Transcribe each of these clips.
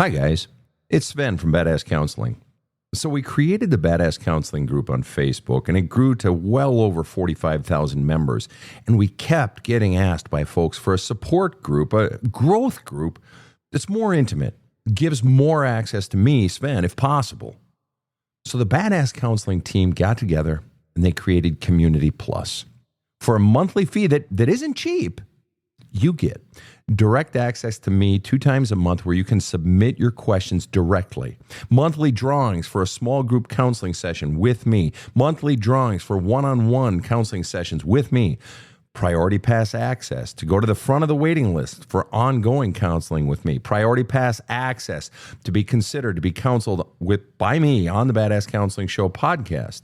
Hi, guys. It's Sven from Badass Counseling. So we created the Badass Counseling group on Facebook, and it grew to well over 45,000 members. And we kept getting asked by folks for a support group, a growth group that's more intimate, gives more access to me, Sven, if possible. So the Badass Counseling team got together, and they created Community Plus. For a monthly fee that isn't cheap, you get direct access to me 2 times a month where you can submit your questions directly. Monthly drawings for a small group counseling session with me. Monthly drawings for one-on-one counseling sessions with me. Priority Pass access to go to the front of the waiting list for ongoing counseling with me. Priority Pass access to be considered to be counseled by me on the Badass Counseling Show podcast.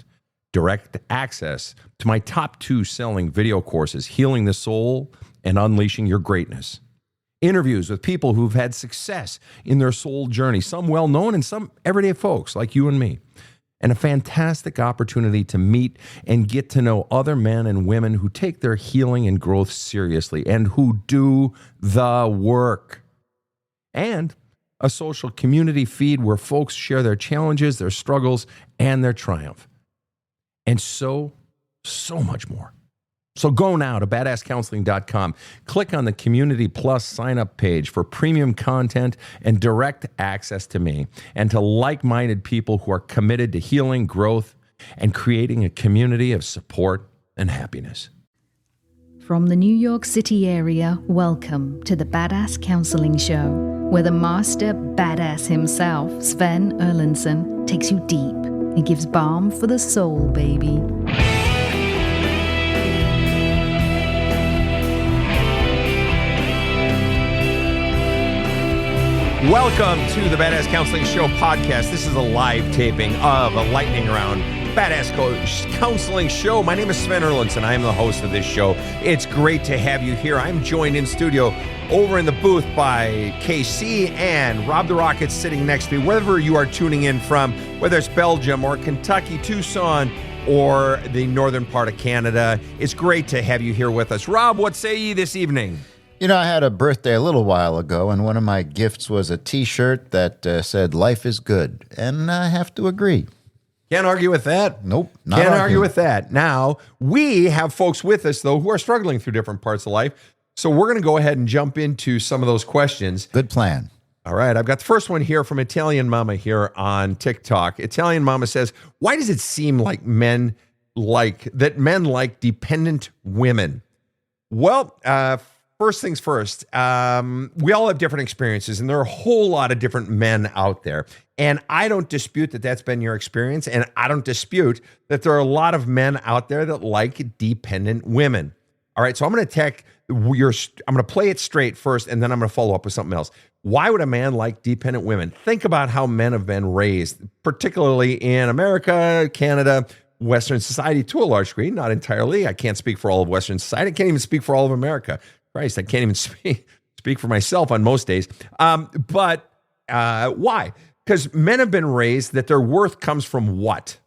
Direct access to my top 2 selling video courses, Healing the Soul and Unleashing Your Greatness. Interviews with people who've had success in their soul journey, some well-known and some everyday folks like you and me. And a fantastic opportunity to meet and get to know other men and women who take their healing and growth seriously and who do the work. And a social community feed where folks share their challenges, their struggles, and their triumph. And so much more. So go now to badasscounseling.com. Click on the Community Plus sign-up page for premium content and direct access to me and to like-minded people who are committed to healing, growth, and creating a community of support and happiness. From the New York City area, welcome to the Badass Counseling Show, where the master badass himself, Sven Erlandson, takes you deep and gives balm for the soul, baby. Welcome to the Badass Counseling Show podcast. This is a live taping of a lightning round Badass Counseling Show. My name is Sven Erlandson. I am the host of this show. It's great to have you here. I'm joined in studio over in the booth by KC and Rob the Rocket sitting next to me. Wherever you are tuning in from, whether it's Belgium or Kentucky, Tucson, or the northern part of Canada, it's great to have you here with us. Rob, what say ye this evening? You know, I had a birthday a little while ago, and one of my gifts was a T-shirt that said, "Life is good." And I have to agree. Can't argue with that. Nope. Can't argue with that. Now, we have folks with us, though, who are struggling through different parts of life. So we're going to go ahead and jump into some of those questions. Good plan. All right. I've got the first one here from Italian Mama here on TikTok. Italian Mama says, why does it seem like men like dependent women? Well, first things first, we all have different experiences, and there are a whole lot of different men out there. And I don't dispute that that's been your experience, and I don't dispute that there are a lot of men out there that like dependent women. All right, so I'm going to play it straight first, and then I'm going to follow up with something else. Why would a man like dependent women? Think about how men have been raised, particularly in America, Canada, Western society to a large degree, not entirely. I can't speak for all of Western society. I can't even speak for all of America. Christ, I can't even speak for myself on most days. But why? Because men have been raised that their worth comes from what?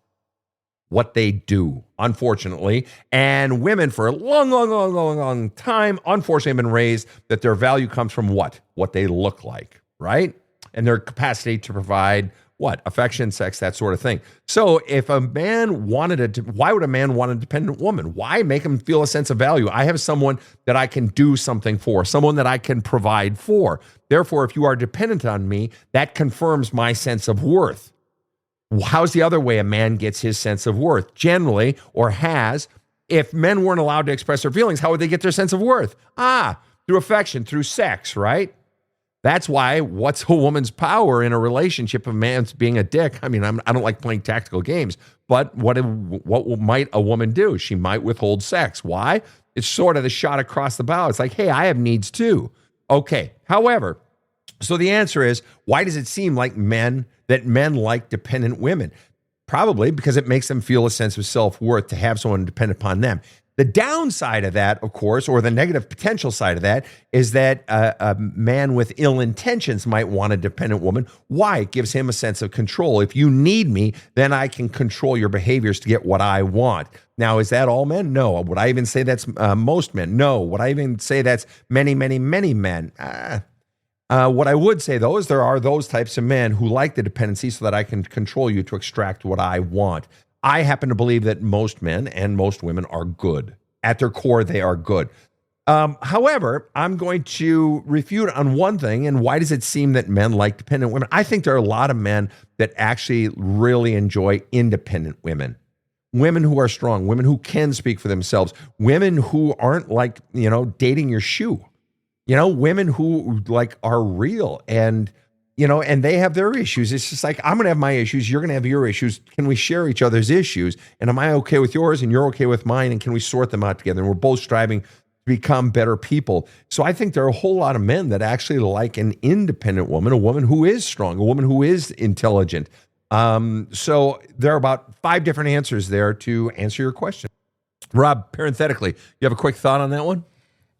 What they do, unfortunately. And women for a long time, unfortunately, have been raised that their value comes from what? What they look like, right? And their capacity to provide what? Affection, sex, that sort of thing. So if a man why would a man want a dependent woman? Why make him feel a sense of value? I have someone that I can do something for, someone that I can provide for. Therefore, if you are dependent on me, that confirms my sense of worth. How's the other way a man gets his sense of worth? Generally, or has, if men weren't allowed to express their feelings, how would they get their sense of worth? Through affection, through sex, right? That's why what's a woman's power in a relationship of man's being a dick? I mean, I don't like playing tactical games, but what might a woman do? She might withhold sex. Why? It's sort of the shot across the bow. It's like, hey, I have needs too. Okay. However, so the answer is, why does it seem like men like dependent women? Probably because it makes them feel a sense of self-worth to have someone depend upon them. The downside of that, of course, or the negative potential side of that, is that a man with ill intentions might want a dependent woman. Why? It gives him a sense of control. If you need me, then I can control your behaviors to get what I want. Now, is that all men? No. Would I even say that's most men? No. Would I even say that's many, many, many men? What I would say, though, is there are those types of men who like the dependency so that I can control you to extract what I want. I happen to believe that most men and most women are good. At their core, they are good. However, I'm going to refute on one thing. And why does it seem that men like dependent women? I think there are a lot of men that actually really enjoy independent women. Women who are strong, women who can speak for themselves, women who aren't like, dating your shoe. Women who like are real and they have their issues. It's just like, I'm going to have my issues. You're going to have your issues. Can we share each other's issues? And am I okay with yours and you're okay with mine? And can we sort them out together? And we're both striving to become better people. So I think there are a whole lot of men that actually like an independent woman, a woman who is strong, a woman who is intelligent. So there are about 5 different answers there to answer your question. Rob, parenthetically, you have a quick thought on that one?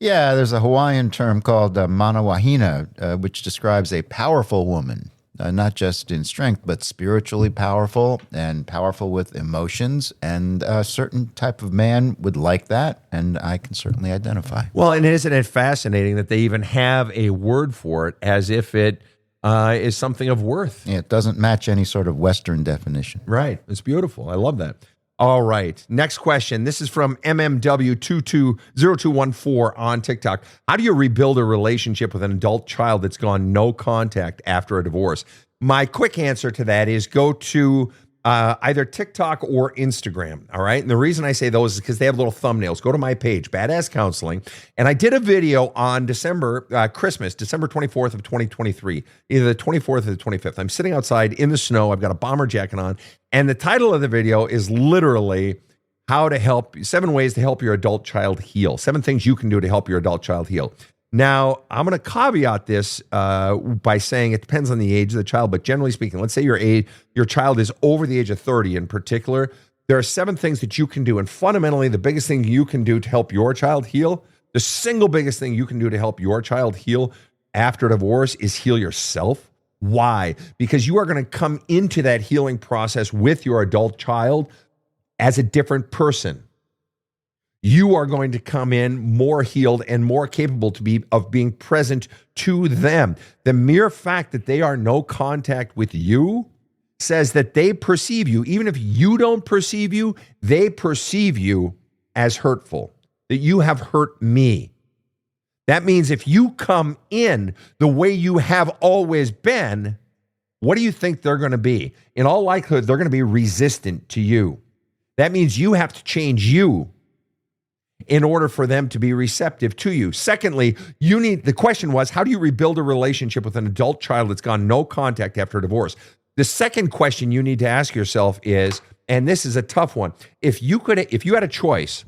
Yeah, there's a Hawaiian term called mana wahina, which describes a powerful woman, not just in strength, but spiritually powerful and powerful with emotions. And a certain type of man would like that, and I can certainly identify. Well, and isn't it fascinating that they even have a word for it as if it is something of worth? Yeah, it doesn't match any sort of Western definition. Right. It's beautiful. I love that. All right. Next question. This is from MMW220214 on TikTok. How do you rebuild a relationship with an adult child that's gone no contact after a divorce? My quick answer to that is go to either TikTok or Instagram. All right. And the reason I say those is because they have little thumbnails. Go to my page, Badass Counseling. And I did a video on December 24th of 2023, either the 24th or the 25th. I'm sitting outside in the snow. I've got a bomber jacket on. And the title of the video is literally 7 ways to help your adult child heal. 7 things you can do to help your adult child heal. Now, I'm going to caveat this by saying it depends on the age of the child, but generally speaking, let's say your child is over the age of 30 in particular, there are 7 things that you can do. And fundamentally, the biggest thing you can do to help your child heal, the single biggest thing you can do to help your child heal after divorce is heal yourself. Why? Because you are going to come into that healing process with your adult child as a different person. You are going to come in more healed and more capable of being present to them. The mere fact that they are no contact with you says that they perceive you, even if you don't perceive you, they perceive you as hurtful, that you have hurt me. That means if you come in the way you have always been, what do you think they're going to be? In all likelihood, they're going to be resistant to you. That means you have to change you in order for them to be receptive to you. Secondly, the question was, how do you rebuild a relationship with an adult child that's gone no contact after a divorce? The second question you need to ask yourself is, and this is a tough one, if you had a choice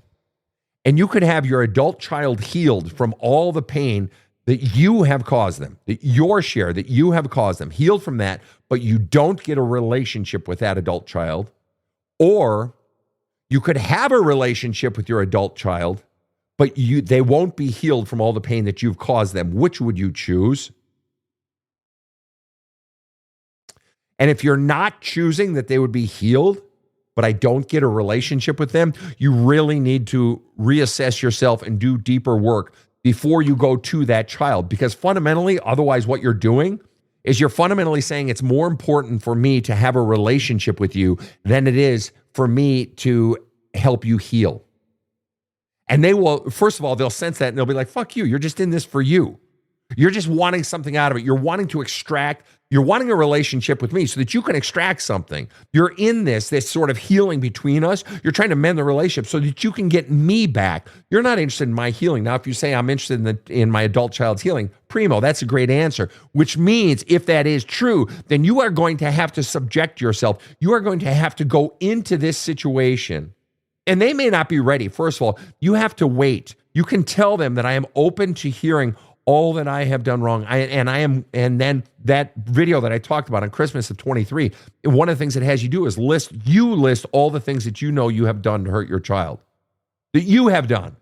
and you could have your adult child healed from all the pain that you have caused them, that you have caused them, healed from that, but you don't get a relationship with that adult child, or you could have a relationship with your adult child, but they won't be healed from all the pain that you've caused them. Which would you choose? And if you're not choosing that they would be healed, but I don't get a relationship with them, you really need to reassess yourself and do deeper work before you go to that child. Because fundamentally, otherwise what you're doing is you're fundamentally saying it's more important for me to have a relationship with you than it is for me to help you heal. And they will, first of all, they'll sense that and they'll be like, fuck you, you're just in this for you. You're just wanting something out of it. You're wanting a relationship with me so that you can extract something. You're in this sort of healing between us. You're trying to mend the relationship so that you can get me back. You're not interested in my healing. Now, if you say I'm interested in my adult child's healing, primo, that's a great answer, which means if that is true, then you are going to have to subject yourself. You are going to have to go into this situation. And they may not be ready. First of all, you have to wait. You can tell them that I am open to hearing all that I have done wrong. And then that video that I talked about on Christmas of 23, one of the things it has you do is list all the things that you know you have done to hurt your child, that you have done.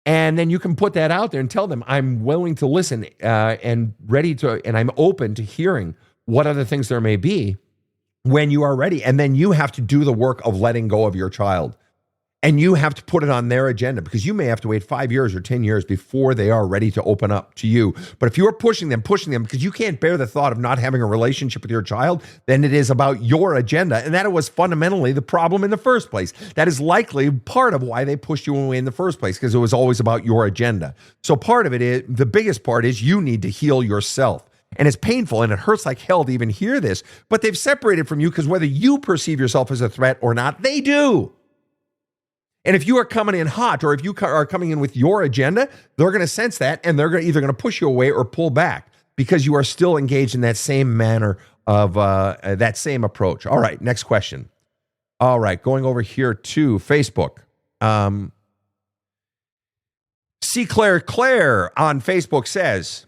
And then you can put that out there and tell them, I'm willing to listen and I'm open to hearing what other things there may be when you are ready. And then you have to do the work of letting go of your child. And you have to put it on their agenda because you may have to wait 5 years or 10 years before they are ready to open up to you. But if you are pushing them because you can't bear the thought of not having a relationship with your child, then it is about your agenda. And that was fundamentally the problem in the first place. That is likely part of why they pushed you away in the first place, because it was always about your agenda. So part of it is, the biggest part is you need to heal yourself. And it's painful and it hurts like hell to even hear this, but they've separated from you because whether you perceive yourself as a threat or not, they do. And if you are coming in hot, or if you are coming in with your agenda, they're going to sense that, and they're either going to push you away or pull back because you are still engaged in that same manner of that same approach. All right, next question. All right, going over here to Facebook. C. Claire on Facebook says,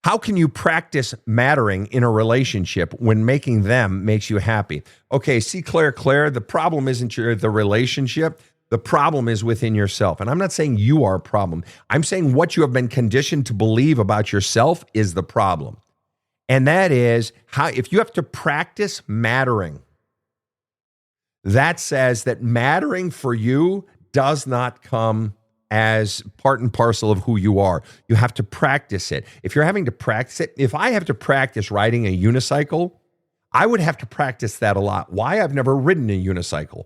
how can you practice mattering in a relationship when making them makes you happy? Okay, C. Claire, the problem isn't the relationship. The problem is within yourself. And I'm not saying you are a problem. I'm saying what you have been conditioned to believe about yourself is the problem. And that is how, if you have to practice mattering, that says that mattering for you does not come as part and parcel of who you are. You have to practice it. If you're having to practice it, if I have to practice riding a unicycle, I would have to practice that a lot. Why? I've never ridden a unicycle.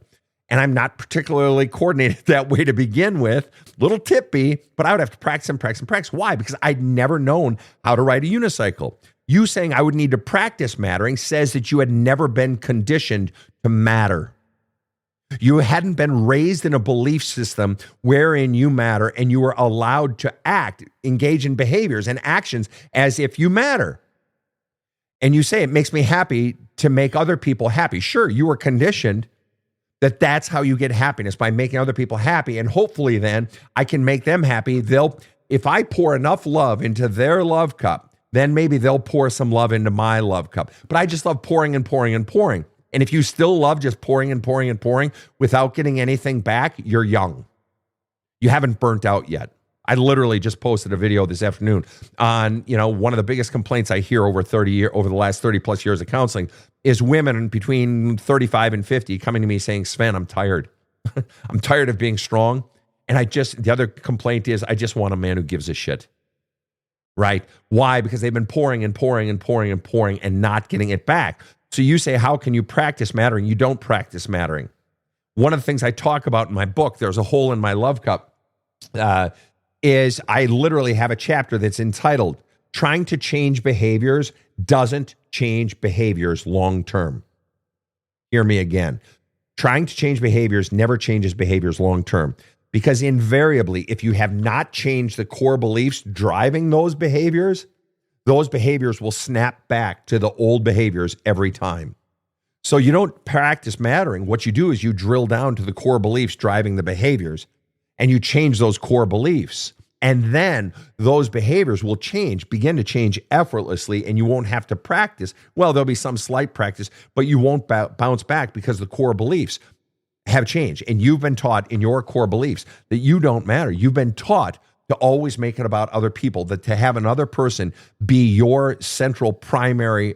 And I'm not particularly coordinated that way to begin with. Little tippy, but I would have to practice and practice and practice. Why? Because I'd never known how to ride a unicycle. You saying I would need to practice mattering says that you had never been conditioned to matter. You hadn't been raised in a belief system wherein you matter and you were allowed to act, engage in behaviors and actions as if you matter. And you say, it makes me happy to make other people happy. Sure, you were conditioned that that's how you get happiness, by making other people happy. And hopefully then I can make them happy. If I pour enough love into their love cup, then maybe they'll pour some love into my love cup. But I just love pouring and pouring and pouring. And if you still love just pouring and pouring and pouring without getting anything back, you're young. You haven't burnt out yet. I literally just posted a video this afternoon on, one of the biggest complaints I hear over the last 30 plus years of counseling is women between 35 and 50 coming to me saying, Sven, I'm tired. I'm tired of being strong. And the other complaint is, I just want a man who gives a shit. Right? Why? Because they've been pouring and pouring and pouring and pouring and not getting it back. So you say, how can you practice mattering? You don't practice mattering. One of the things I talk about in my book, There's a Hole in My Love Cup, is I literally have a chapter that's entitled, Trying to Change Behaviors Doesn't Change Behaviors Long Term. Hear me again. Trying to change behaviors never changes behaviors long term. Because invariably, if you have not changed the core beliefs driving those behaviors will snap back to the old behaviors every time. So you don't practice mattering. What you do is you drill down to the core beliefs driving the behaviors, and you change those core beliefs. And then those behaviors will begin to change effortlessly, and you won't have to practice. Well, there'll be some slight practice, but you won't bounce back because the core beliefs have changed. And you've been taught in your core beliefs that you don't matter. You've been taught to always make it about other people, that to have another person be your central primary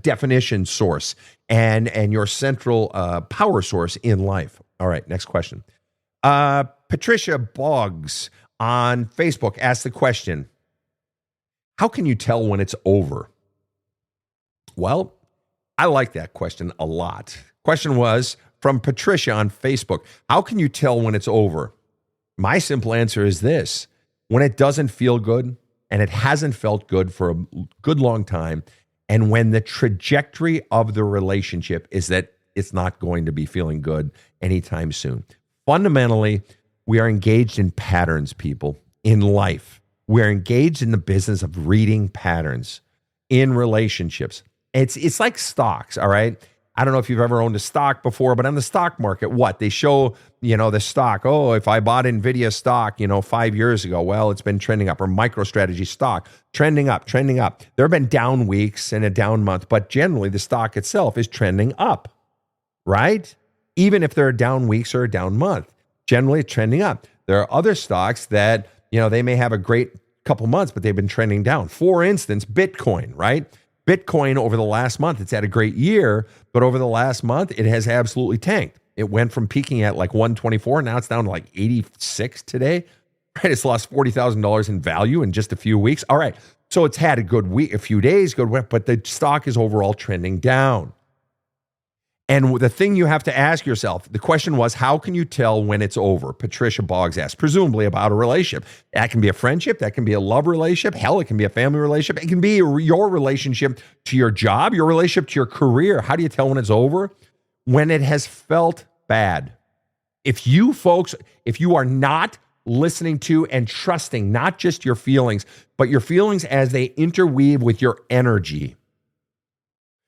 definition source and your central power source in life. All right, next question. Patricia Boggs on Facebook asked the question, how can you tell when it's over? Well, I like that question a lot. Question was from Patricia on Facebook, how can you tell when it's over? My simple answer is this: when it doesn't feel good, and it hasn't felt good for a good long time, and when the trajectory of the relationship is that it's not going to be feeling good anytime soon. Fundamentally, we are engaged in patterns, people, in life. We're engaged in the business of reading patterns in relationships. It's like stocks, all right? I don't know if you've ever owned a stock before, but on the stock market, what? They show, the stock. Oh, if I bought NVIDIA stock, 5 years ago, well, it's been trending up. Or MicroStrategy stock, trending up. There have been down weeks and a down month, but generally the stock itself is trending up, right? Even if there are down weeks or a down month, generally it's trending up. There are other stocks that, they may have a great couple months, but they've been trending down. For instance, Bitcoin, right? Bitcoin over the last month, it's had a great year, but over the last month, it has absolutely tanked. It went from peaking at like 124. Now it's down to like 86 today. Right? It's lost $40,000 in value in just a few weeks. All right. So it's had a good week, a few days, but the stock is overall trending down. And the thing you have to ask yourself, the question was, how can you tell when it's over? Patricia Boggs asked, presumably about a relationship. That can be a friendship. That can be a love relationship. Hell, it can be a family relationship. It can be your relationship to your job, your relationship to your career. How do you tell when it's over? When it has felt bad. If you are not listening to and trusting not just your feelings, but your feelings as they interweave with your energy.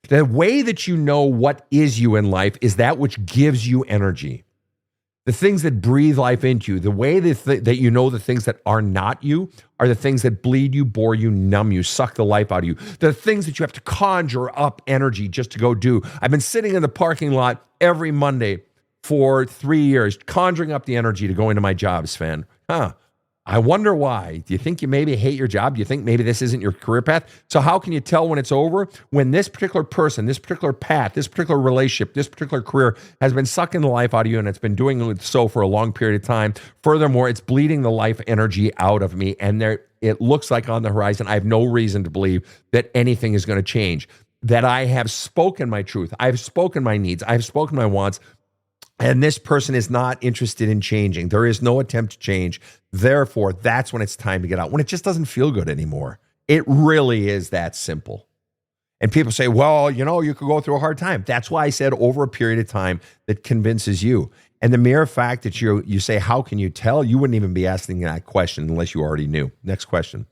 The way that you know what is you in life is that which gives you energy. The things that breathe life into you, the way that you know the things that are not you are the things that bleed you, bore you, numb you, suck the life out of you. The things that you have to conjure up energy just to go do. I've been sitting in the parking lot every Monday for 3 years, conjuring up the energy to go into my job, Sven. I wonder why. Do you think you maybe hate your job? Do you think maybe this isn't your career path? So how can you tell when it's over? When this particular person, this particular path, this particular relationship, this particular career has been sucking the life out of you, and it's been doing so for a long period of time. Furthermore, it's bleeding the life energy out of me, and it looks like on the horizon, I have no reason to believe that anything is going to change, that I have spoken my truth. I've spoken my needs. I've spoken my wants. And this person is not interested in changing. There is no attempt to change. Therefore, that's when it's time to get out, when it just doesn't feel good anymore. It really is that simple. And people say, well, you could go through a hard time. That's why I said over a period of time that convinces you. And the mere fact that you say, how can you tell? You wouldn't even be asking that question unless you already knew. Next question.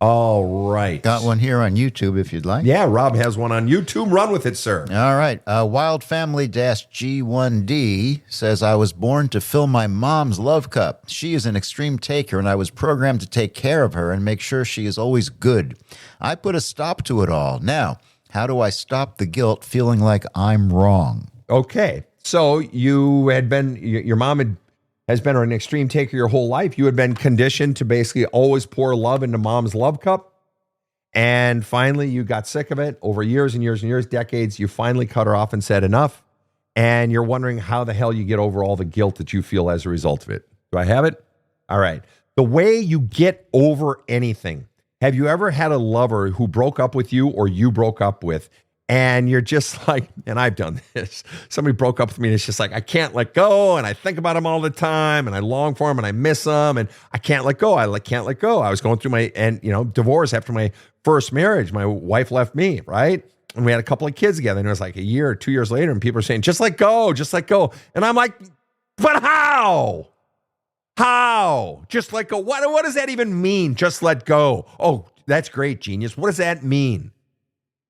All right. Got one here on YouTube if you'd like. Yeah, Rob has one on YouTube. Run with it, sir. All right. Wild Family G1D says, I was born to fill my mom's love cup. She is an extreme taker, and I was programmed to take care of her and make sure she is always good. I put a stop to it all. Now, how do I stop the guilt feeling like I'm wrong? Okay. So your mom has been an extreme taker your whole life. You had been conditioned to basically always pour love into mom's love cup. And finally, you got sick of it over years and years and years, decades. You finally cut her off and said enough. And you're wondering how the hell you get over all the guilt that you feel as a result of it. Do I have it? All right. The way you get over anything. Have you ever had a lover who broke up with you or you broke up with? And you're just like, and I've done this. Somebody broke up with me and it's just like, I can't let go. And I think about him all the time and I long for him and I miss him and I can't let go. I can't let go. I was going through divorce after my first marriage. My wife left me, right? And we had a couple of kids together and it was like a year or 2 years later and people are saying, just let go, just let go. And I'm like, but how? How? Just let go. What does that even mean? Just let go. Oh, that's great, genius. What does that mean?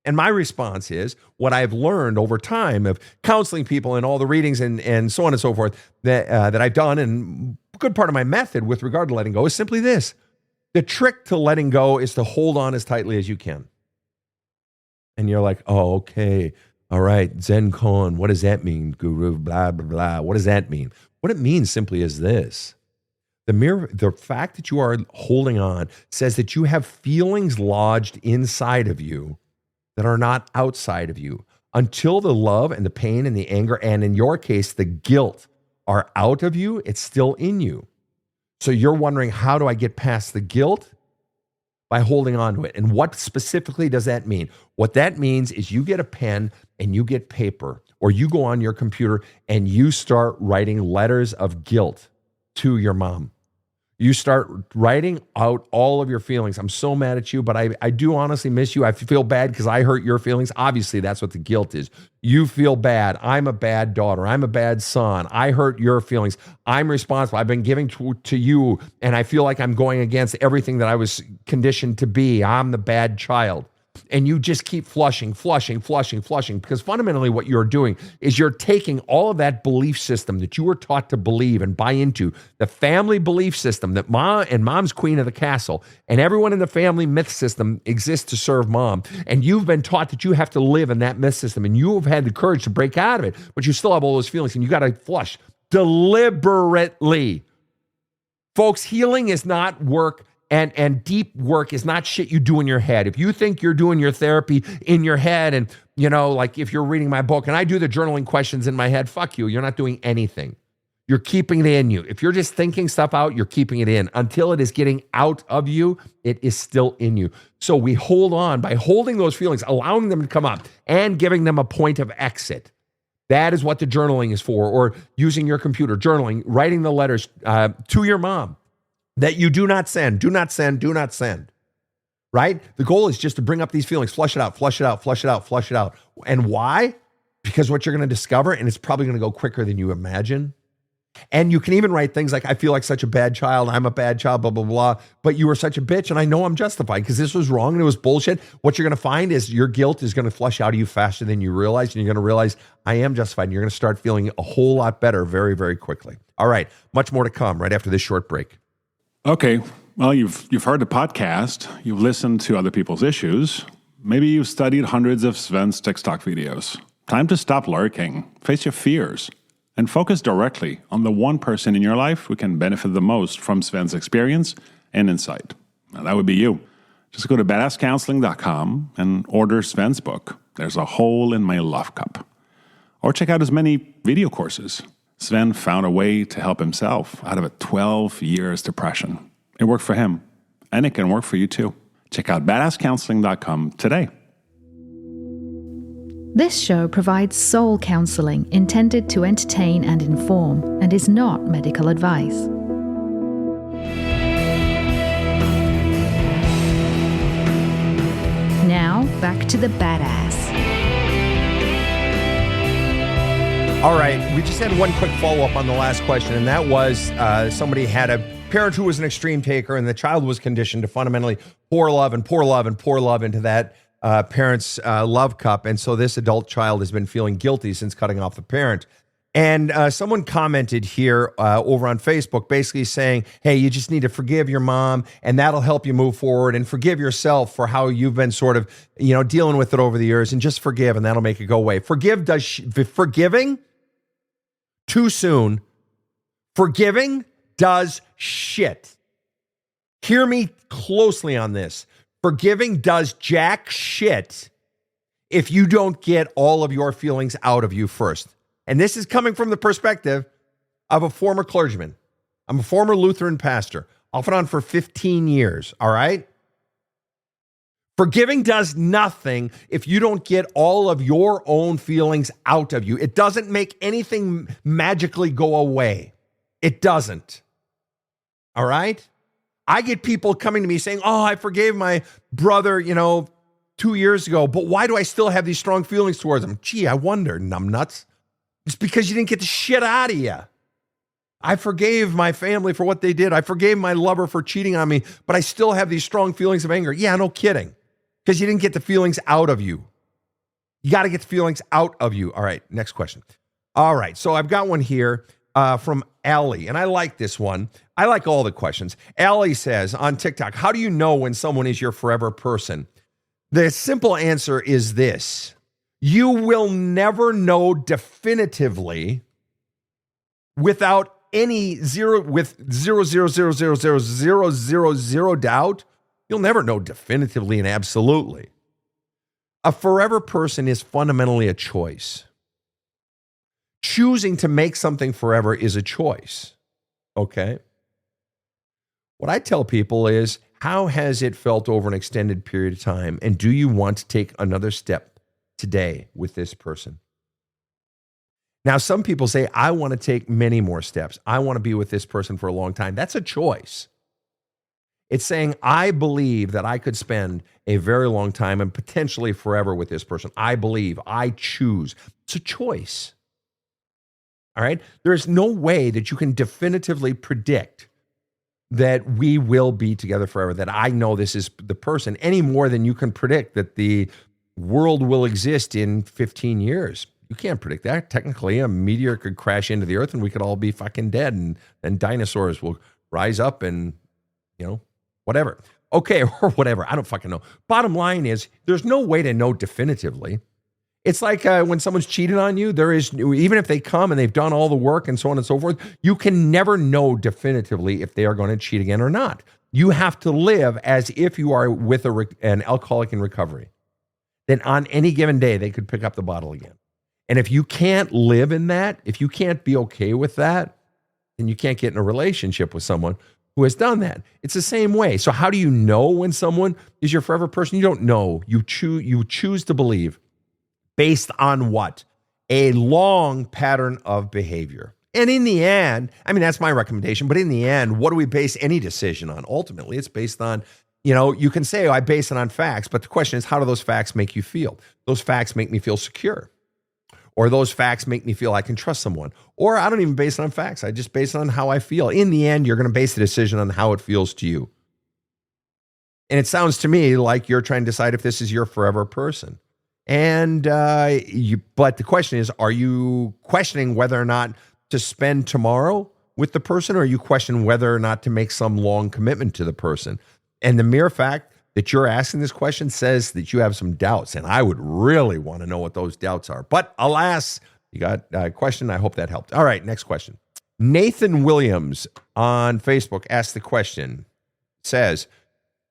And my response is what I've learned over time of counseling people and all the readings and so on and so forth that I've done, and a good part of my method with regard to letting go is simply this. The trick to letting go is to hold on as tightly as you can. And you're like, oh, okay. All right. Zen koan. What does that mean? Guru, blah, blah, blah. What does that mean? What it means simply is this. The fact that you are holding on says that you have feelings lodged inside of you that are not outside of you. Until the love and the pain and the anger, and in your case, the guilt are out of you, it's still in you. So you're wondering, how do I get past the guilt? By holding on to it. And what specifically does that mean? What that means is you get a pen and you get paper, or you go on your computer and you start writing letters of guilt to your mom. You start writing out all of your feelings. I'm so mad at you, but I do honestly miss you. I feel bad because I hurt your feelings. Obviously, that's what the guilt is. You feel bad. I'm a bad daughter. I'm a bad son. I hurt your feelings. I'm responsible. I've been giving to you, and I feel like I'm going against everything that I was conditioned to be. I'm the bad child. And you just keep flushing, because fundamentally what you're doing is you're taking all of that belief system that you were taught to believe and buy into, the family belief system that mom and mom's queen of the castle, and everyone in the family myth system exists to serve mom. And you've been taught that you have to live in that myth system, and you have had the courage to break out of it, but you still have all those feelings, and you got to flush deliberately. Folks, healing is not work And deep work is not shit you do in your head. If you think you're doing your therapy in your head and, like if you're reading my book and I do the journaling questions in my head, fuck you. You're not doing anything. You're keeping it in you. If you're just thinking stuff out, you're keeping it in. Until it is getting out of you, it is still in you. So we hold on by holding those feelings, allowing them to come up and giving them a point of exit. That is what the journaling is for, or using your computer, journaling, writing the letters to your mom that you do not send, do not send, do not send, right? The goal is just to bring up these feelings, flush it out, flush it out, flush it out, flush it out. And why? Because what you're going to discover, and it's probably going to go quicker than you imagine. And you can even write things like, I feel like such a bad child. I'm a bad child, blah, blah, blah. But you were such a bitch. And I know I'm justified because this was wrong and it was bullshit. What you're going to find is your guilt is going to flush out of you faster than you realize. And you're going to realize I am justified. And you're going to start feeling a whole lot better very, very quickly. All right. Much more to come right after this short break. Okay. Well, you've heard the podcast. You've listened to other people's issues. Maybe you've studied hundreds of Sven's TikTok videos. Time to stop lurking. Face your fears. And focus directly on the one person in your life who can benefit the most from Sven's experience and insight. Now, that would be you. Just go to badasscounseling.com and order Sven's book, There's a Hole in My Love Cup. Or check out his many video courses. Sven found a way to help himself out of a 12 years depression. It worked for him, and it can work for you too. Check out badasscounseling.com today. This show provides soul counseling intended to entertain and inform and is not medical advice. Now, back to the badass. All right, we just had one quick follow-up on the last question, and that was somebody had a parent who was an extreme taker, and the child was conditioned to fundamentally pour love and pour love and pour love into that parent's love cup. And so this adult child has been feeling guilty since cutting off the parent. And someone commented here over on Facebook basically saying, hey, you just need to forgive your mom and that'll help you move forward, and forgive yourself for how you've been sort of, dealing with it over the years, and just forgive and that'll make it go away. Forgiving too soon. Forgiving does shit. Hear me closely on this. Forgiving does jack shit if you don't get all of your feelings out of you first. And this is coming from the perspective of a former clergyman. I'm a former Lutheran pastor, off and on for 15 years, all right? Forgiving does nothing if you don't get all of your own feelings out of you. It doesn't make anything magically go away. It doesn't. All right? I get people coming to me saying, oh, I forgave my brother, 2 years ago, but why do I still have these strong feelings towards him? Gee, I wonder, numbnuts. It's because you didn't get the shit out of you. I forgave my family for what they did. I forgave my lover for cheating on me, but I still have these strong feelings of anger. Yeah, no kidding. Because you didn't get the feelings out of you. You got to get the feelings out of you. All right, next question. All right, so I've got one here from Allie, and I like this one. I like all the questions. Allie says on TikTok, how do you know when someone is your forever person? The simple answer is this. You will never know definitively without any zero doubt. You'll never know definitively and absolutely. A forever person is fundamentally a choice. Choosing to make something forever is a choice. Okay? What I tell people is, how has it felt over an extended period of time? And do you want to take another step today with this person? Now, some people say, I want to take many more steps. I want to be with this person for a long time. That's a choice. It's saying, I believe that I could spend a very long time and potentially forever with this person. I believe, I choose. It's a choice. All right? There's no way that you can definitively predict that we will be together forever, that I know this is the person, any more than you can predict that the world will exist in 15 years. You can't predict that. Technically, a meteor could crash into the earth and we could all be fucking dead, and then dinosaurs will rise up and, whatever. Okay, or whatever. I don't fucking know. Bottom line is, there's no way to know definitively. It's like when someone's cheated on you, there is, even if they come and they've done all the work and so on and so forth, you can never know definitively if they are going to cheat again or not. You have to live as if you are with an alcoholic in recovery. Then on any given day, they could pick up the bottle again. And if you can't live in that, if you can't be okay with that, then you can't get in a relationship with someone who has done that. It's the same way. So how do you know when someone is your forever person? You don't know. You choose to believe based on what? A long pattern of behavior. And in the end, I mean, that's my recommendation, but in the end, what do we base any decision on? Ultimately, it's based on, you can say, I base it on facts, but the question is, how do those facts make you feel? Those facts make me feel secure. Or those facts make me feel I can trust someone. Or I don't even base it on facts. I just base it on how I feel. In the end, you're going to base the decision on how it feels to you. And it sounds to me like you're trying to decide if this is your forever person. And but the question is, are you questioning whether or not to spend tomorrow with the person, or are you questioning whether or not to make some long commitment to the person? And the mere fact that you're asking this question says that you have some doubts, and I would really want to know what those doubts are. But alas, you got a question. I hope that helped. All right, next question. Nathan Williams on Facebook asked the question, says,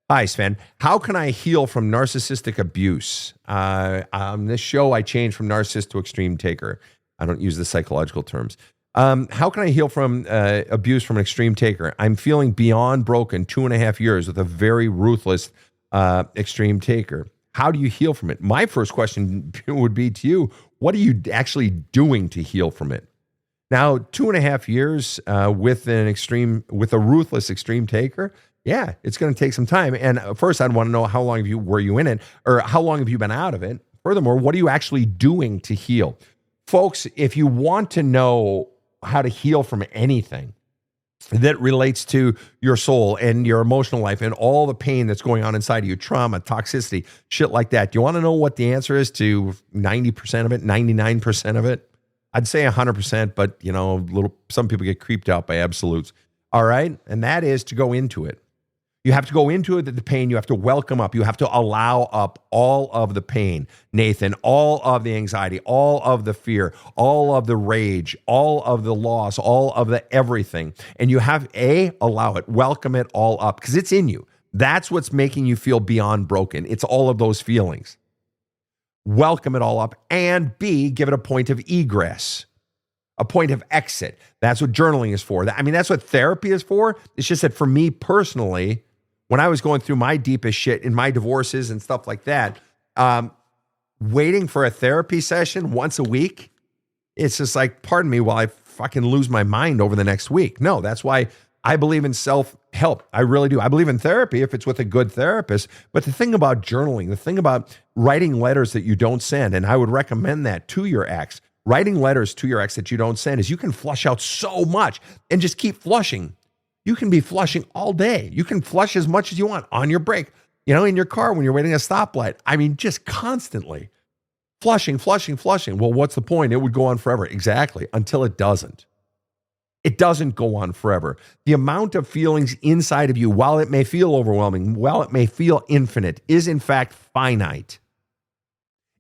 hi, Sven. How can I heal from narcissistic abuse? On this show, I changed from narcissist to extreme taker. I don't use the psychological terms. How can I heal from abuse from an extreme taker? I'm feeling beyond broken 2.5 years with a very ruthless extreme taker. How do you heal from it? My first question would be to you, what are you actually doing to heal from it? Now, 2.5 years with a ruthless extreme taker, yeah, it's going to take some time. And first, I'd want to know how long were you in it, or how long have you been out of it? Furthermore, what are you actually doing to heal? Folks, if you want to know how to heal from anything that relates to your soul and your emotional life and all the pain that's going on inside of you, trauma, toxicity, shit like that, do you want to know what the answer is to 90% of it, 99% of it? I'd say 100%, but some people get creeped out by absolutes. All right? And that is to go into it. You have to go into it, the pain. You have to welcome up. You have to allow up all of the pain, Nathan, all of the anxiety, all of the fear, all of the rage, all of the loss, all of the everything. And you have allow it, welcome it all up, because it's in you. That's what's making you feel beyond broken. It's all of those feelings. Welcome it all up. And B, give it a point of egress, a point of exit. That's what journaling is for. That's what therapy is for. It's just that for me personally, when I was going through my deepest shit in my divorces and stuff like that, waiting for a therapy session once a week, it's just like, pardon me, while I fucking lose my mind over the next week. No, that's why I believe in self-help. I really do. I believe in therapy if it's with a good therapist. But the thing about journaling, the thing about writing letters that you don't send, and I would recommend that to your ex, writing letters to your ex that you don't send, is you can flush out so much and just keep flushing. You can be flushing all day. You can flush as much as you want on your break, in your car when you're waiting at a stoplight. Just constantly flushing. Well, what's the point? It would go on forever. Exactly. Until it doesn't. It doesn't go on forever. The amount of feelings inside of you, while it may feel overwhelming, while it may feel infinite, is in fact finite.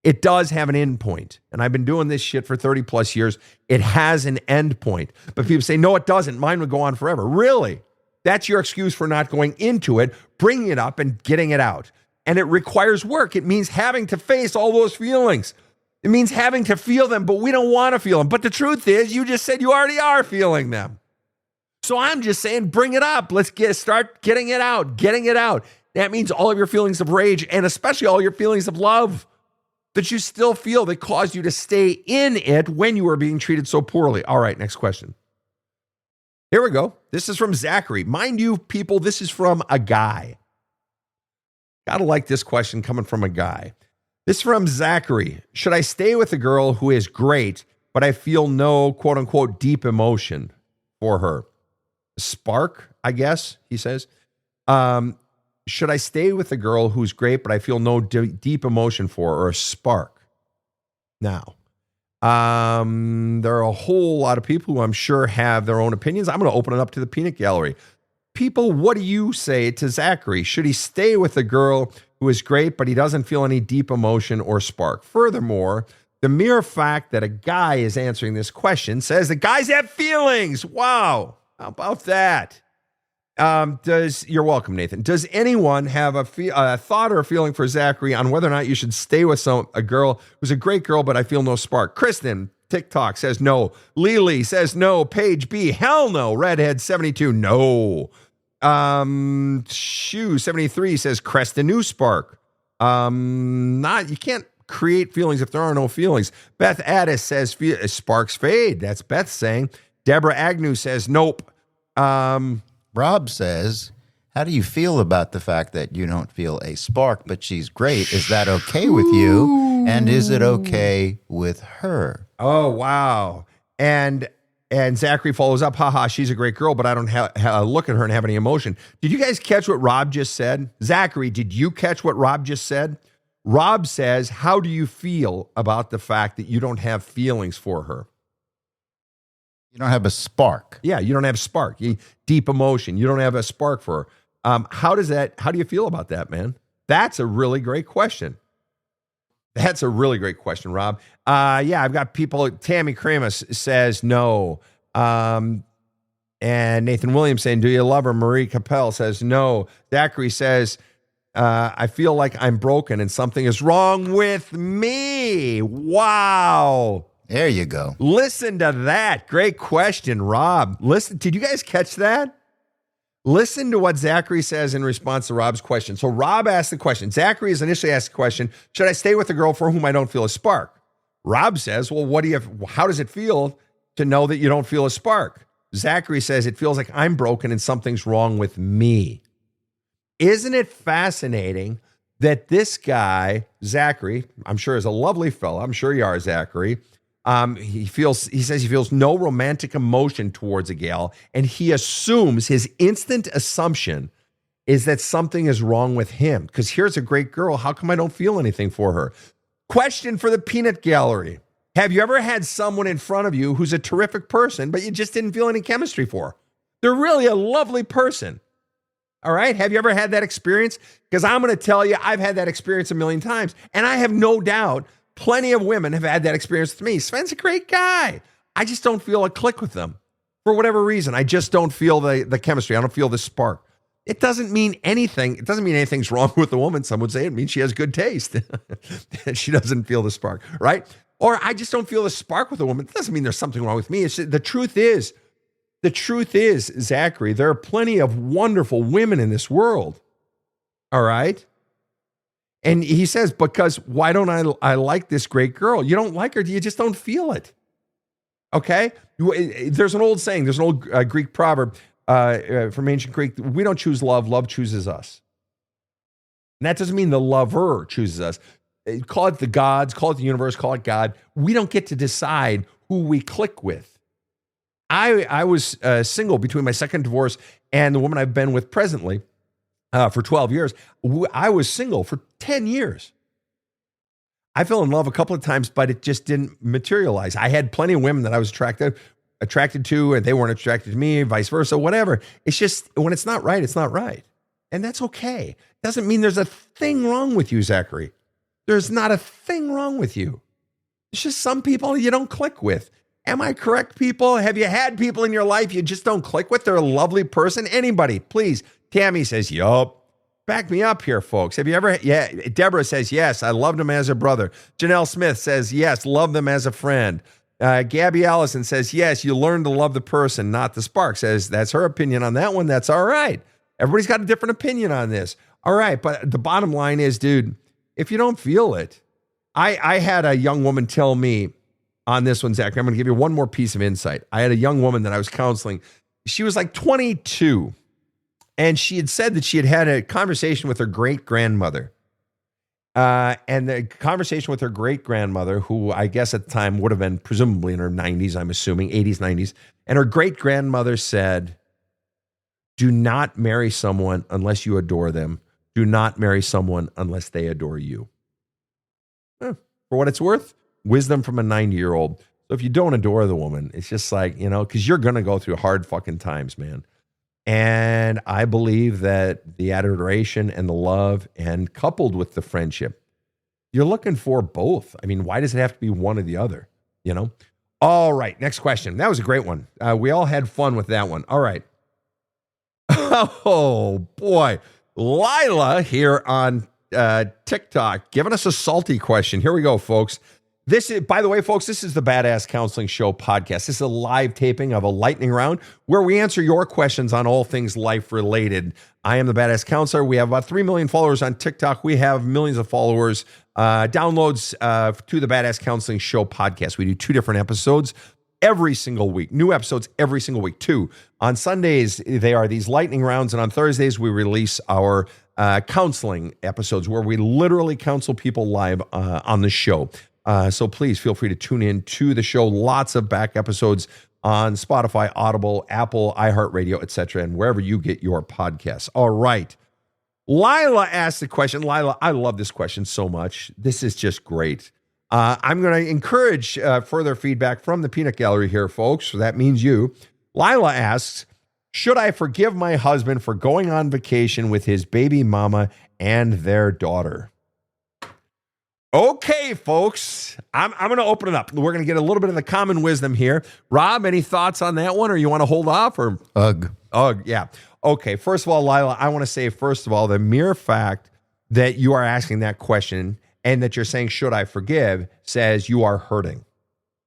It does have an end point. And I've been doing this shit for 30 plus years. It has an end point. But people say, no, it doesn't. Mine would go on forever. Really? That's your excuse for not going into it, bringing it up and getting it out. And it requires work. It means having to face all those feelings. It means having to feel them, but we don't want to feel them. But the truth is, you just said you already are feeling them. So I'm just saying, bring it up. Let's start getting it out. That means all of your feelings of rage, and especially all your feelings of love that you still feel, that caused you to stay in it when you were being treated so poorly. All right, next question. Here we go. This is from Zachary. Mind you, people, this is from a guy. Gotta like this question coming from a guy. This is from Zachary. Should I stay with a girl who is great, but I feel no quote unquote deep emotion for her? Spark, I guess, he says. Should I stay with a girl who's great, but I feel no deep emotion for her, or a spark? Now, there are a whole lot of people who I'm sure have their own opinions. I'm going to open it up to the peanut gallery. People, what do you say to Zachary? Should he stay with a girl who is great, but he doesn't feel any deep emotion or spark? Furthermore, the mere fact that a guy is answering this question says that guys have feelings. Wow. How about that? You're welcome, Nathan. Does anyone have a thought or a feeling for Zachary on whether or not you should stay with a girl who's a great girl, but I feel no spark? Kristen, TikTok says no. Lily says no. Paige B, hell no. Redhead 72, no. Shoe 73 says crest a new spark. You can't create feelings if there are no feelings. Beth Addis says sparks fade. That's Beth saying. Deborah Agnew says nope. Rob says, how do you feel about the fact that you don't feel a spark, but she's great? Is that okay with you? And is it okay with her? Oh, wow. And Zachary follows up, haha, she's a great girl, but I don't look at her and have any emotion. Did you guys catch what Rob just said? Zachary, did you catch what Rob just said? Rob says, how do you feel about the fact that you don't have feelings for her? You don't have a spark. Yeah, you don't have spark. Deep emotion. You don't have a spark for her. How do you feel about that, man? That's a really great question. That's a really great question, Rob. I've got people. Tammy Kramus says no. And Nathan Williams saying, do you love her? Marie Capel says no. Zachary says, I feel like I'm broken and something is wrong with me. Wow. There you go. Listen to that. Great question, Rob. Listen, did you guys catch that? Listen to what Zachary says in response to Rob's question. So Rob asked the question. Zachary has initially asked the question, should I stay with a girl for whom I don't feel a spark? Rob says, well, how does it feel to know that you don't feel a spark? Zachary says, it feels like I'm broken and something's wrong with me. Isn't it fascinating that this guy, Zachary, I'm sure is a lovely fellow. I'm sure you are, Zachary. He says he feels no romantic emotion towards a gal, and he assumes, his instant assumption is that something is wrong with him. Because here's a great girl. How come I don't feel anything for her? Question for the peanut gallery. Have you ever had someone in front of you who's a terrific person, but you just didn't feel any chemistry for? They're really a lovely person. All right. Have you ever had that experience? Because I'm going to tell you, I've had that experience a million times. And I have no doubt plenty of women have had that experience with me. Sven's a great guy. I just don't feel a click with them for whatever reason. I just don't feel the chemistry. I don't feel the spark. It doesn't mean anything. It doesn't mean anything's wrong with the woman. Some would say it means she has good taste. She doesn't feel the spark, right? Or I just don't feel the spark with a woman. It doesn't mean there's something wrong with me. The truth is, Zachary, there are plenty of wonderful women in this world. All right? And he says, because why don't I like this great girl? You don't like her. You just don't feel it. Okay? There's an old saying. There's an old Greek proverb from ancient Greek. We don't choose love. Love chooses us. And that doesn't mean the lover chooses us. Call it the gods. Call it the universe. Call it God. We don't get to decide who we click with. I was single between my second divorce and the woman I've been with presently. For 12 years. I was single for 10 years. I fell in love a couple of times, but it just didn't materialize. I had plenty of women that I was attracted to, and they weren't attracted to me, vice versa, whatever. It's just, when it's not right, it's not right. And that's okay. Doesn't mean there's a thing wrong with you, Zachary. There's not a thing wrong with you. It's just some people you don't click with. Am I correct, people? Have you had people in your life you just don't click with? They're a lovely person. Anybody, please. Tammy says, yup. Back me up here, folks. Have you ever? Yeah. Deborah says, yes, I loved him as a brother. Janelle Smith says, yes, love them as a friend. Gabby Allison says, yes, you learn to love the person, not the spark. Says, that's her opinion on that one. That's all right. Everybody's got a different opinion on this. All right. But the bottom line is, dude, if you don't feel it, I had a young woman tell me on this one, Zachary, I'm going to give you one more piece of insight. I had a young woman that I was counseling. She was like 22. And she had said that she had a conversation with her great-grandmother. And the conversation with her great-grandmother, who I guess at the time would have been presumably in her 90s, I'm assuming, 80s, 90s. And her great-grandmother said, do not marry someone unless you adore them. Do not marry someone unless they adore you. For what it's worth, wisdom from a 90-year-old. So if you don't adore the woman, it's just like, because you're going to go through hard fucking times, man. And I believe that the adoration and the love, and coupled with the friendship, you're looking for both. I mean, why does it have to be one or the other? All right, next question. That was a great one. We all had fun with that one. All right. Oh, boy. Lila here on TikTok giving us a salty question. Here we go, folks. This is, by the way, folks, this is the Badass Counseling Show podcast. This is a live taping of a lightning round where we answer your questions on all things life related. I am the Badass Counselor. We have about 3 million followers on TikTok. We have millions of followers, downloads to the Badass Counseling Show podcast. We do 2 different episodes every single week, new episodes every single week. 2 on Sundays, they are these lightning rounds, and on Thursdays, we release our counseling episodes where we literally counsel people live on the show. So please feel free to tune in to the show. Lots of back episodes on Spotify, Audible, Apple, iHeartRadio, etc., and wherever you get your podcasts. All right. Lila asked the question. Lila, I love this question so much. This is just great. I'm going to encourage further feedback from the peanut gallery here, folks. So that means you. Lila asks, should I forgive my husband for going on vacation with his baby mama and their daughter? Okay, folks, I'm going to open it up. We're going to get a little bit of the common wisdom here. Rob, any thoughts on that one, or you want to hold off? Or Ugh, yeah. Okay, first of all, Lila, I want to say, first of all, the mere fact that you are asking that question and that you're saying, should I forgive, says you are hurting.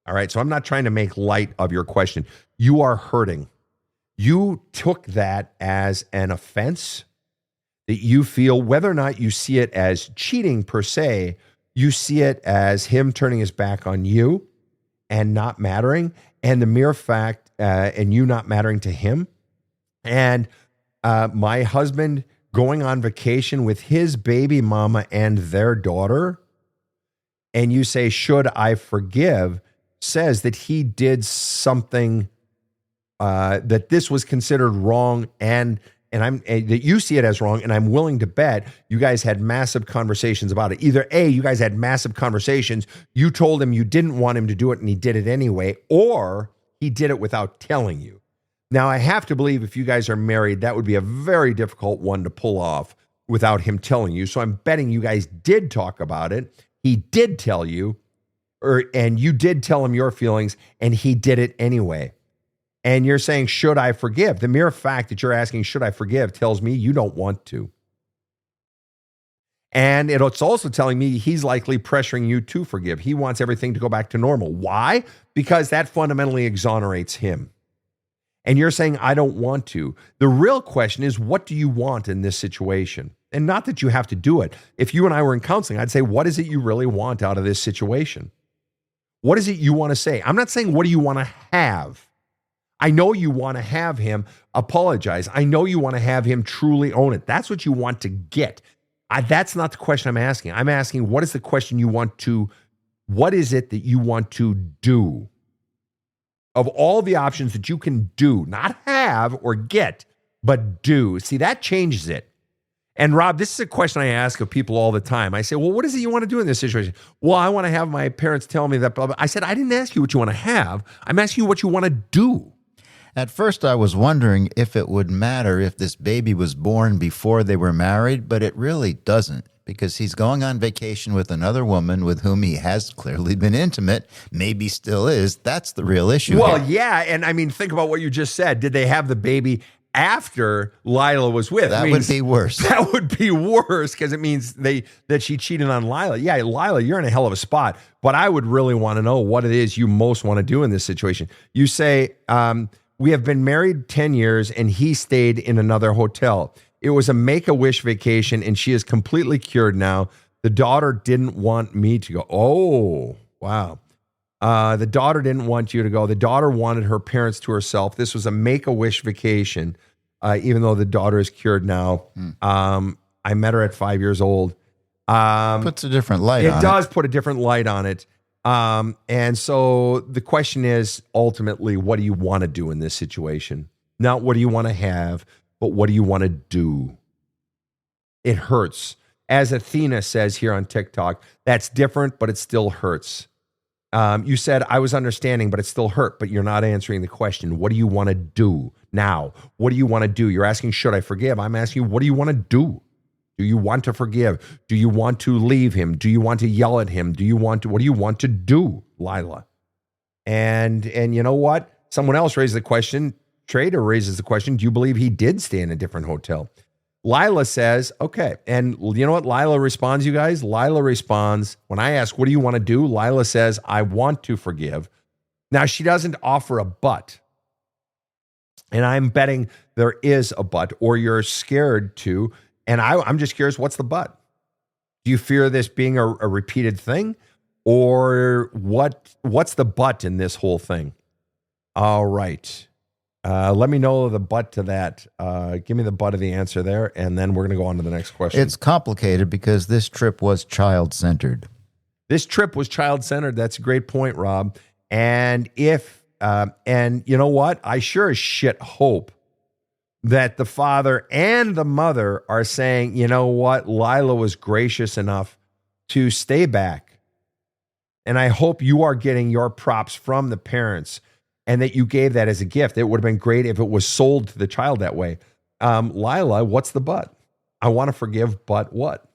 All right, so I'm not trying to make light of your question. You are hurting. You took that as an offense that you feel, whether or not you see it as cheating per se, you see it as him turning his back on you and not mattering, and the mere fact and you not mattering to him. And my husband going on vacation with his baby mama and their daughter, and you say, should I forgive, says that he did something that this was considered wrong, and that you see it as wrong, and I'm willing to bet you guys had massive conversations about it. Either A, you guys had massive conversations, you told him you didn't want him to do it and he did it anyway, or he did it without telling you. Now, I have to believe if you guys are married, that would be a very difficult one to pull off without him telling you. So I'm betting you guys did talk about it. He did tell you, and you did tell him your feelings, and he did it anyway. And you're saying, should I forgive? The mere fact that you're asking, should I forgive, tells me you don't want to. And it's also telling me he's likely pressuring you to forgive. He wants everything to go back to normal. Why? Because that fundamentally exonerates him. And you're saying, I don't want to. The real question is, what do you want in this situation? And not that you have to do it. If you and I were in counseling, I'd say, what is it you really want out of this situation? What is it you want to say? I'm not saying, what do you want to have? I know you want to have him apologize. I know you want to have him truly own it. That's what you want to get. That's not the question I'm asking. I'm asking, what is the question you want to, what is it that you want to do? Of all the options that you can do, not have or get, but do. See, that changes it. And Rob, this is a question I ask of people all the time. I say, well, what is it you want to do in this situation? Well, I want to have my parents tell me that, blah, blah. I said, I didn't ask you what you want to have. I'm asking you what you want to do. At first, I was wondering if it would matter if this baby was born before they were married, but it really doesn't, because he's going on vacation with another woman with whom he has clearly been intimate, maybe still is. That's the real issue. Well, here. yeah, and I mean, think about what you just said. Did they have the baby after Lila was with? That would be worse. That would be worse, because it means that she cheated on Lila. Yeah, Lila, you're in a hell of a spot, but I would really want to know what it is you most want to do in this situation. You say, we have been married 10 years and he stayed in another hotel. It was a Make-A-Wish vacation and she is completely cured now. The daughter didn't want me to go. Oh, wow. The daughter didn't want you to go. The daughter wanted her parents to herself. This was a Make-A-Wish vacation, even though the daughter is cured now. I met her at 5 years old. Puts a different light on it. It does put a different light on it. And so the question is, ultimately, what do you want to do in this situation? Not what do you want to have, but what do you want to do? It hurts. As Athena says here on TikTok, that's different, but it still hurts. You said, I was understanding, but it still hurt, but you're not answering the question. What do you want to do now? What do you want to do? You're asking, should I forgive? I'm asking you, what do you want to do? Do you want to forgive? Do you want to leave him? Do you want to yell at him? What do you want to do, Lila? And you know what? Someone else raised the question, Trader raises the question, do you believe he did stay in a different hotel? Lila says, okay. And you know what Lila responds, you guys? Lila responds, when I ask, what do you want to do? Lila says, I want to forgive. Now, she doesn't offer a but. And I'm betting there is a but, or you're scared to. And I'm just curious, what's the but? Do you fear this being a repeated thing? Or what's the but in this whole thing? All right. Let me know the but to that. Give me the but of the answer there, and then we're going to go on to the next question. It's complicated because this trip was child-centered. This trip was child-centered. That's a great point, Rob. And and you know what? I sure as shit hope that the father and the mother are saying, you know what? Lila was gracious enough to stay back. And I hope you are getting your props from the parents and that you gave that as a gift. It would have been great if it was sold to the child that way. Lila, what's the but? I want to forgive, but what?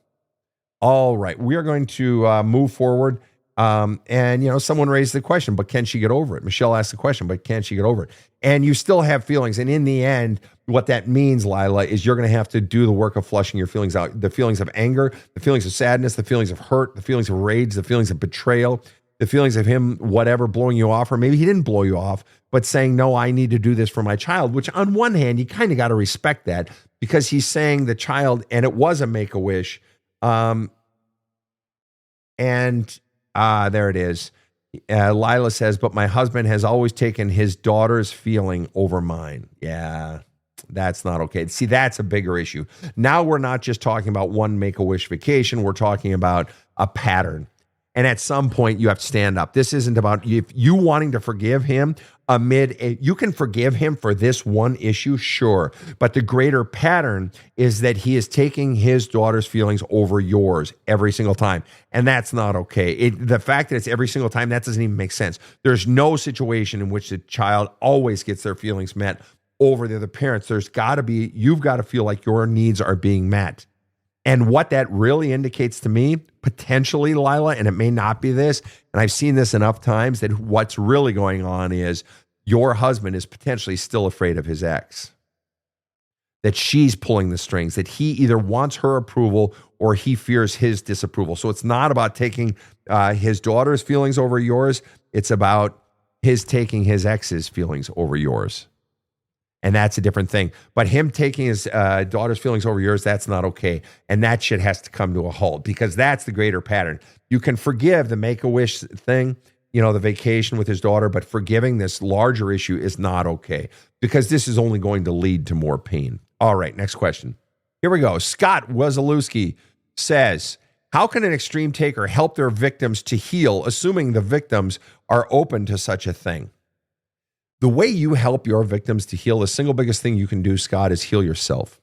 All right. We are going to move forward. And, someone raised the question, but can she get over it? Michelle asked the question, but can she get over it? And you still have feelings. And in the end, what that means, Lila, is you're going to have to do the work of flushing your feelings out. The feelings of anger, the feelings of sadness, the feelings of hurt, the feelings of rage, the feelings of betrayal, the feelings of him, whatever, blowing you off, or maybe he didn't blow you off, but saying, no, I need to do this for my child, which on one hand, you kind of got to respect that because he's saying the child, and it was a make-a-wish. There it is. Lila says, but my husband has always taken his daughter's feeling over mine. Yeah, that's not okay. See, that's a bigger issue. Now we're not just talking about one Make-A-Wish vacation. We're talking about a pattern. And at some point, you have to stand up. This isn't about if you wanting to forgive him you can forgive him for this one issue, sure. But the greater pattern is that he is taking his daughter's feelings over yours every single time. And that's not okay. The fact that it's every single time, that doesn't even make sense. There's no situation in which the child always gets their feelings met over the other parents. You've got to feel like your needs are being met. And what that really indicates to me, potentially, Lila, and it may not be this, and I've seen this enough times, that what's really going on is your husband is potentially still afraid of his ex. That she's pulling the strings, that he either wants her approval or he fears his disapproval. So it's not about taking his daughter's feelings over yours. It's about his taking his ex's feelings over yours. And that's a different thing. But him taking his daughter's feelings over yours, that's not okay. And that shit has to come to a halt because that's the greater pattern. You can forgive the Make-A-Wish thing, the vacation with his daughter, but forgiving this larger issue is not okay because this is only going to lead to more pain. All right, next question. Here we go. Scott Wazalewski says, how can an extreme taker help their victims to heal, assuming the victims are open to such a thing? The way you help your victims to heal, the single biggest thing you can do, Scott, is heal yourself.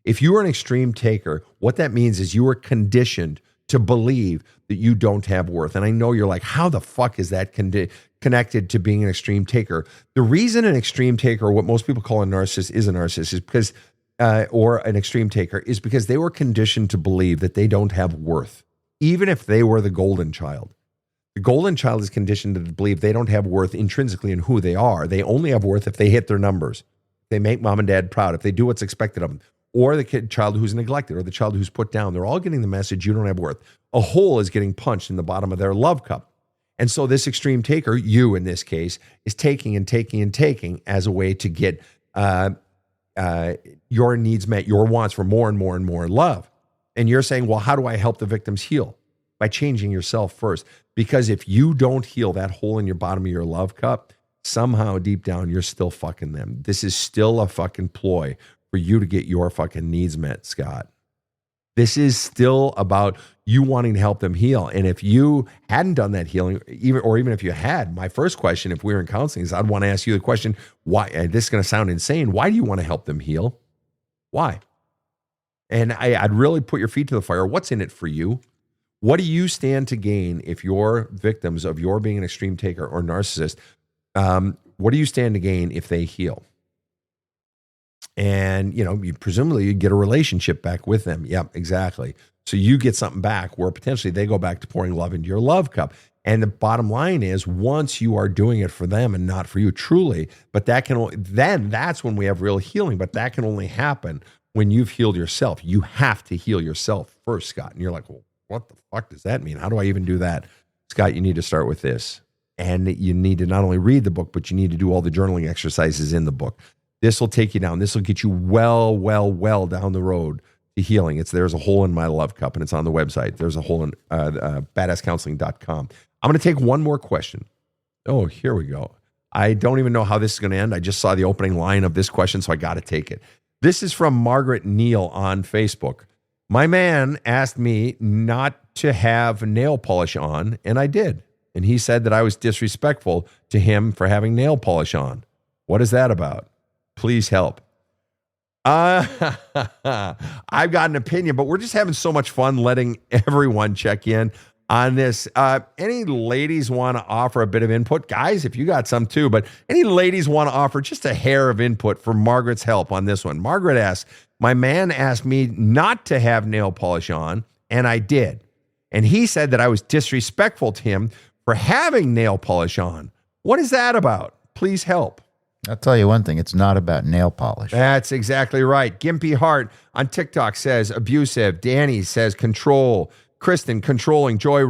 If you are an extreme taker, what that means is you are conditioned to believe that you don't have worth. And I know you're like, how the fuck is that connected to being an extreme taker? The reason an extreme taker, what most people call a narcissist, is because, or an extreme taker, is because they were conditioned to believe that they don't have worth, even if they were the golden child. The golden child is conditioned to believe they don't have worth intrinsically in who they are. They only have worth if they hit their numbers. They make mom and dad proud, if they do what's expected of them. Or the child who's neglected, or the child who's put down. They're all getting the message, you don't have worth. A hole is getting punched in the bottom of their love cup. And so this extreme taker, you in this case, is taking and taking and taking as a way to get your needs met, your wants for more and more and more love. And you're saying, well, how do I help the victims heal? By changing yourself first. Because if you don't heal that hole in your bottom of your love cup, somehow deep down, you're still fucking them. This is still a fucking ploy for you to get your fucking needs met, Scott. This is still about you wanting to help them heal. And if you hadn't done that healing, even if you had, my first question, if we were in counseling, is I'd want to ask you the question, why? And this is going to sound insane. Why do you want to help them heal? Why? And I'd really put your feet to the fire. What's in it for you? What do you stand to gain if you're victims of your being an extreme taker or narcissist? What do you stand to gain if they heal? And, you presumably you get a relationship back with them. Yep, exactly. So you get something back where potentially they go back to pouring love into your love cup. And the bottom line is, once you are doing it for them and not for you, truly, but that can only, then that's when we have real healing. But that can only happen when you've healed yourself. You have to heal yourself first, Scott. And you're like, well, what the fuck does that mean? How do I even do that? Scott, you need to start with this. And you need to not only read the book, but you need to do all the journaling exercises in the book. This will take you down. This will get you well down the road to healing. There's a hole in my love cup, and it's on the website. There's a hole in badasscounseling.com. I'm going to take one more question. Oh, here we go. I don't even know how this is going to end. I just saw the opening line of this question, so I got to take it. This is from Margaret Neal on Facebook. My man asked me not to have nail polish on, and I did. And he said that I was disrespectful to him for having nail polish on. What is that about? Please help. I've got an opinion, but we're just having so much fun letting everyone check in on this. Any ladies want to offer a bit of input? Guys, if you got some too, but any ladies want to offer just a hair of input for Margaret's help on this one? Margaret asks, my man asked me not to have nail polish on, and I did. And he said that I was disrespectful to him for having nail polish on. What is that about? Please help. I'll tell you one thing. It's not about nail polish. That's exactly right. Gimpy Hart on TikTok says abusive. Danny says control. Kristen, controlling. Joy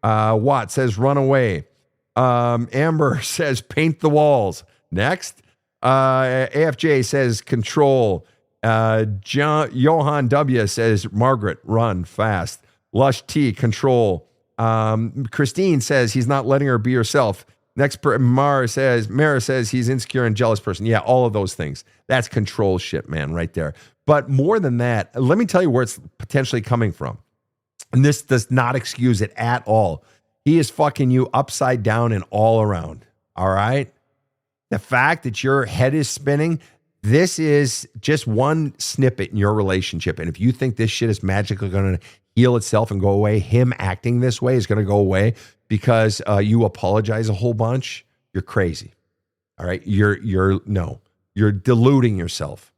Watt says run away. Amber says paint the walls. Next. AFJ says control. Johan W says Margaret, run fast. Lush T, control. Christine says he's not letting her be herself. Next, Mara says he's insecure and jealous person. Yeah, all of those things. That's control shit, man, right there. But more than that, let me tell you where it's potentially coming from. And this does not excuse it at all. He is fucking you upside down and all around. All right? The fact that your head is spinning, this is just one snippet in your relationship. And if you think this shit is magically going to heal itself and go away, him acting this way is going to go away because you apologize a whole bunch, you're crazy. All right? You're deluding yourself.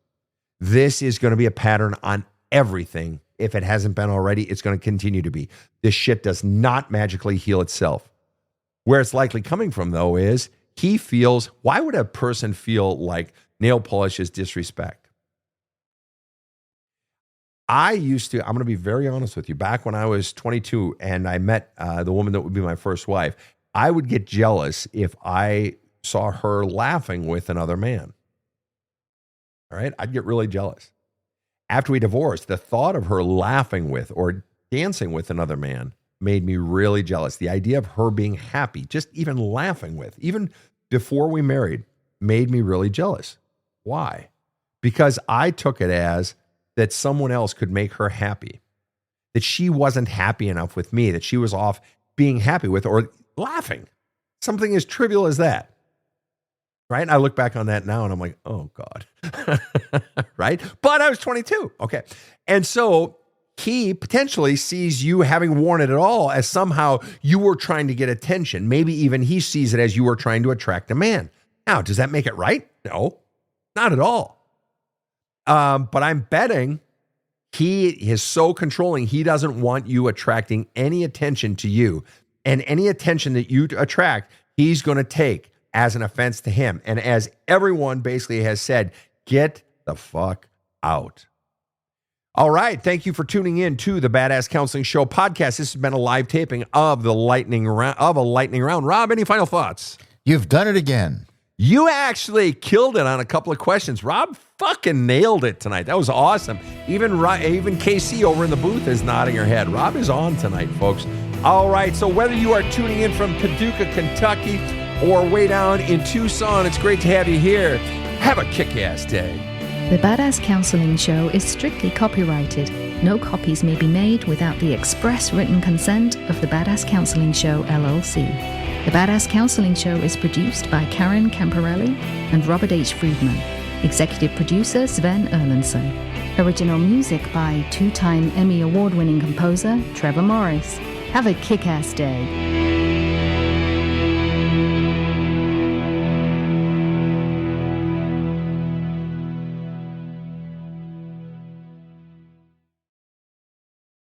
This is going to be a pattern on everything. If it hasn't been already, it's going to continue to be. This shit does not magically heal itself. Where it's likely coming from, though, is he feels, why would a person feel like nail polish is disrespect? I'm going to be very honest with you. Back when I was 22 and I met the woman that would be my first wife, I would get jealous if I saw her laughing with another man. All right? I'd get really jealous. After we divorced, the thought of her laughing with or dancing with another man made me really jealous. The idea of her being happy, just even laughing with, even before we married, made me really jealous. Why? Because I took it as that someone else could make her happy, that she wasn't happy enough with me, that she was off being happy with or laughing. Something as trivial as that. Right? And I look back on that now and I'm like, oh God. Right? But I was 22. Okay. And so he potentially sees you having worn it at all as somehow you were trying to get attention. Maybe even he sees it as you were trying to attract a man. Now, does that make it right? No, not at all. But I'm betting he is so controlling. He doesn't want you attracting any attention to you, and any attention that you attract, he's going to take as an offense to him. And as everyone basically has said, get the fuck out. All right. Thank you for tuning in to the Badass Counseling Show podcast. This has been a live taping of a lightning round. Rob, any final thoughts? You've done it again. You actually killed it on a couple of questions. Rob fucking nailed it tonight. That was awesome. Even KC over in the booth is nodding her head. Rob is on tonight, folks. All right. So whether you are tuning in from Paducah, Kentucky, or way down in Tucson, it's great to have you here. Have a kick-ass day. The Badass Counseling Show is strictly copyrighted. No copies may be made without the express written consent of the Badass Counseling Show, LLC. The Badass Counseling Show is produced by Karen Camparelli and Robert H. Friedman. Executive producer Sven Erlandson. Original music by two-time Emmy Award-winning composer Trevor Morris. Have a kick-ass day.